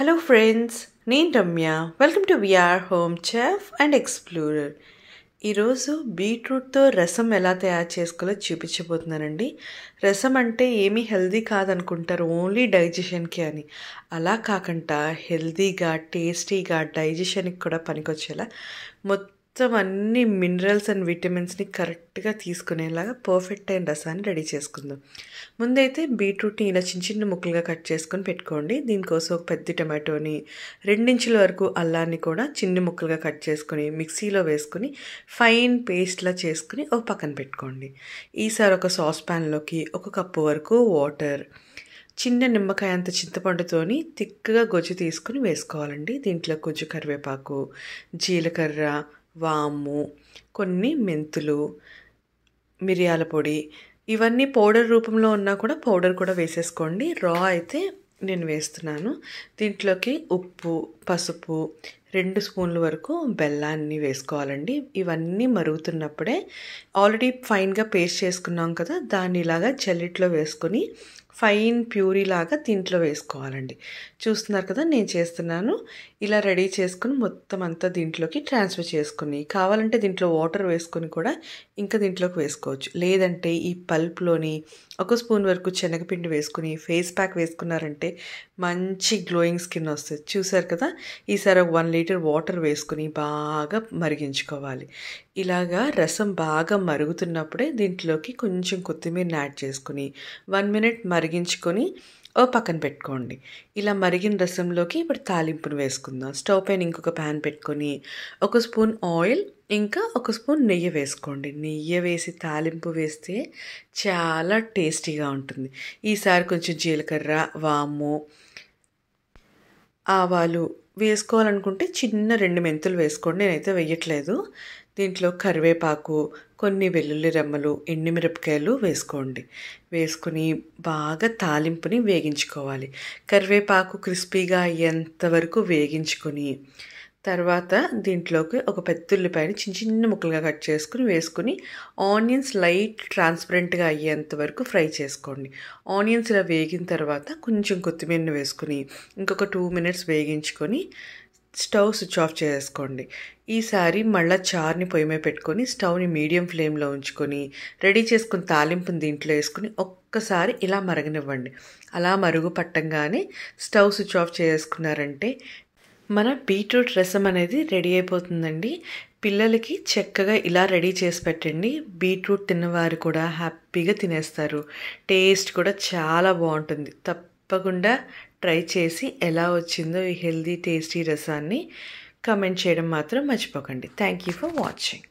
Hello friends, నేను Ramya. Welcome to VR home chef and explorer. ఈరోజు బీట్రూట్తో రసం ఎలా తయారు చేసుకోవాలో చూపించబోతున్నానండి. రసం అంటే ఏమీ హెల్దీ కాదనుకుంటారు, ఓన్లీ డైజెషన్కి అని. అలా కాకుండా హెల్దీగా, టేస్టీగా, డైజెషన్కి కూడా పనికొచ్చేలా మొత్తం అన్ని మినరల్స్ అండ్ విటమిన్స్ని కరెక్ట్గా తీసుకునేలాగా పర్ఫెక్ట్ అయిన రసాన్ని రెడీ చేసుకుందాం. ముందైతే బీట్రూట్ని ఇలా చిన్న చిన్న ముక్కలుగా కట్ చేసుకొని పెట్టుకోండి. దీనికోసం ఒక పెద్ద టమాటోని, 2 ఇంచుల వరకు అల్లాన్ని కూడా చిన్న ముక్కలుగా కట్ చేసుకొని మిక్సీలో వేసుకొని ఫైన్ పేస్ట్లా చేసుకుని ఒక పక్కన పెట్టుకోండి. ఈసారి ఒక సాస్ ప్యాన్లోకి 1 కప్పు వరకు వాటర్, చిన్న నిమ్మకాయ అంత చింతపండుతోని తిక్కగా గొజ్జు తీసుకుని వేసుకోవాలండి. దీంట్లో కొంచెం కరివేపాకు, జీలకర్ర, వాము, కొన్ని మెంతులు, మిరియాల పొడి, ఇవన్నీ పౌడర్ రూపంలో ఉన్నా కూడా పౌడర్ కూడా వేసేసుకోండి. రా అయితే నేను వేస్తున్నాను. దీంట్లోకి ఉప్పు, పసుపు, 2 స్పూన్ల వరకు బెల్లాన్ని వేసుకోవాలండి. ఇవన్నీ మరుగుతున్నప్పుడే ఆల్రెడీ ఫైన్గా పేస్ట్ చేసుకున్నాం కదా, దాన్ని ఇలాగా జల్లెట్లో వేసుకొని ఫైన్ ప్యూరీ లాగా దీంట్లో వేసుకోవాలండి. చూస్తున్నారు కదా నేను చేస్తున్నాను. ఇలా రెడీ చేసుకుని మొత్తం అంతా దీంట్లోకి ట్రాన్స్ఫర్ చేసుకుని, కావాలంటే దీంట్లో వాటర్ వేసుకొని కూడా ఇంకా దీంట్లోకి వేసుకోవచ్చు. లేదంటే ఈ పల్ప్లోని 1 స్పూన్ వరకు శనగపిండి వేసుకుని ఫేస్ ప్యాక్ వేసుకున్నారంటే మంచి గ్లోయింగ్ స్కిన్ వస్తుంది. చూసారు కదా. ఈసారి ఒక 1 లీటర్ వాటర్ వేసుకుని బాగా మరిగించుకోవాలి. ఇలాగా రసం బాగా మరుగుతున్నప్పుడే దీంట్లోకి కొంచెం కొత్తిమీరని యాడ్ చేసుకుని 1 మినిట్ మరిగించుకొని ఓ పక్కన పెట్టుకోండి. ఇలా మరిగిన రసంలోకి ఇప్పుడు తాలింపును వేసుకుందాం. స్టవ్ పైన ఇంకొక ప్యాన్ పెట్టుకొని 1 స్పూన్ ఆయిల్, ఇంకా 1 స్పూన్ నెయ్యి వేసుకోండి. నెయ్యి వేసి తాలింపు వేస్తే చాలా టేస్టీగా ఉంటుంది. ఈసారి కొంచెం జీలకర్ర, వాము, ఆవాలు వేసుకోవాలనుకుంటే చిన్న 2 మెంతులు వేసుకోండి. నేనైతే వేయట్లేదు. దీంట్లో కరివేపాకు, కొన్ని వెల్లుల్లి రెమ్మలు, ఎండుమిరపకాయలు వేసుకోండి. వేసుకుని బాగా తాలింపుని వేగించుకోవాలి. కరివేపాకు క్రిస్పీగా అయ్యేంత వరకు వేగించుకొని తర్వాత దీంట్లోకి ఒక పెద్ద ఉల్లిపాయని చిన్న చిన్న ముక్కలుగా కట్ చేసుకుని వేసుకుని ఆనియన్స్ లైట్ ట్రాన్స్పరెంట్గా అయ్యేంత వరకు ఫ్రై చేసుకోండి. ఆనియన్స్ ఇలా వేగిన తర్వాత కొంచెం కొత్తిమీరని వేసుకుని ఇంకొక 2 మినిట్స్ వేగించుకొని స్టవ్ స్విచ్ ఆఫ్ చేసుకోండి. ఈసారి మళ్ళీ చారుని పొయ్యి మీద పెట్టుకొని స్టవ్ని మీడియం ఫ్లేమ్లో ఉంచుకొని రెడీ చేసుకుని తాలింపుని దీంట్లో వేసుకుని ఒక్కసారి ఇలా మరగనివ్వండి. అలా మరుగు పట్టంగానే స్టవ్ స్విచ్ ఆఫ్ చేసుకున్నారంటే మన బీట్రూట్ రసం అనేది రెడీ అయిపోతుందండి. పిల్లలకి చక్కగా ఇలా రెడీ చేసి పెట్టండి. బీట్రూట్ తిన్నవారు కూడా హ్యాపీగా తినేస్తారు. టేస్ట్ కూడా చాలా బాగుంటుంది. తప్పకుండా ట్రై చేసి ఎలా వచ్చిందో ఈ హెల్దీ టేస్టీ రసాన్ని కమెంట్ చేయడం మాత్రం మర్చిపోకండి. Thank you for watching.